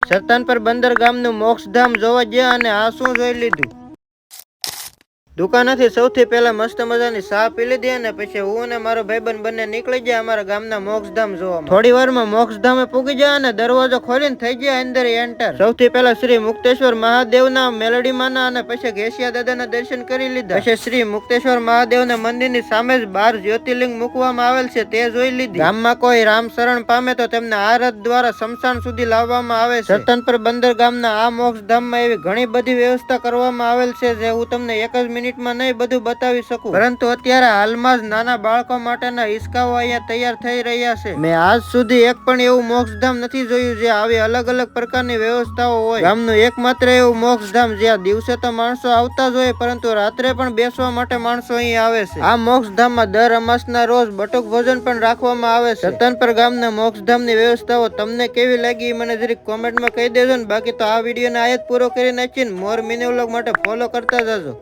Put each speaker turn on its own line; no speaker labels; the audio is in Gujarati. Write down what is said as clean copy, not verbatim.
સરતાનપર બંદર ગામનું મોક્ષધામ જોવા ગયા અને આ શું જોઈ લીધું? દુકાનેથી સૌથી પહેલા મસ્ત મજાની ચા પી લીધી અને પછી હું અને મારો ભાઈબંધ બંને નીકળી ગયા અમારા ગામના મોક્ષધામ જોવા. થોડી વારમાં મોક્ષધામે પૂગી ગયા અને દરવાજો ખોલીને થઈ ગયા અંદર એન્ટર. સૌથી પહેલા શ્રી મુક્તેશ્વર મહાદેવના મેલડીમાંના અને પછી ઘેસિયા દાદાના દર્શન કરી લીધા. પછી શ્રી મુક્તેશ્વર મહાદેવના મંદિરની સામે જ 12 જ્યોતિર્લિંગ મૂકવામાં આવેલ છે તે જોઈ લીધી. ગામમાં કોઈ રામ શરણ પામે તો તેમને આ રથ દ્વારા શમશાન સુધી લાવવામાં આવે છે. સરતાનપર બંદર ગામના આ મોક્ષધામમાં એવી ઘણી બધી વ્યવસ્થા કરવામાં આવેલ છે જે હું તમને એક જ મિનિટમાં નહીં બધું બતાવી શકું, પરંતુ અત્યારે હાલમાં જ નાના બાળકો માટેના હિસકાઓ અહીંયા તૈયાર થઈ રહ્યા છે. મેં આજ સુધી એક પણ એવું મોક્ષધામ નથી જોયું જે આવી અલગ અલગ પ્રકારની વ્યવસ્થાઓ હોય. ગામનું એકમાત્ર એવું મોક્ષધામ જ્યાં દિવસે તો માણસો આવતા જ હોય પરંતુ રાત્રે પણ બેસવા માટે માણસો અહીં આવે છે. આ મોક્ષધામમાં દર અમાસના રોજ બટુક ભોજન પણ રાખવામાં આવે છે. સરતાનપર ગામના મોક્ષધામની વ્યવસ્થાઓ તમને કેવી લાગી મને જરીક કોમેન્ટમાં કહી દેજો ને. બાકી તો આ વિડીયોને આયત પૂરો કરી નાખીને મોર મિની વ્લોગ માટે ફોલો કરતા જજો.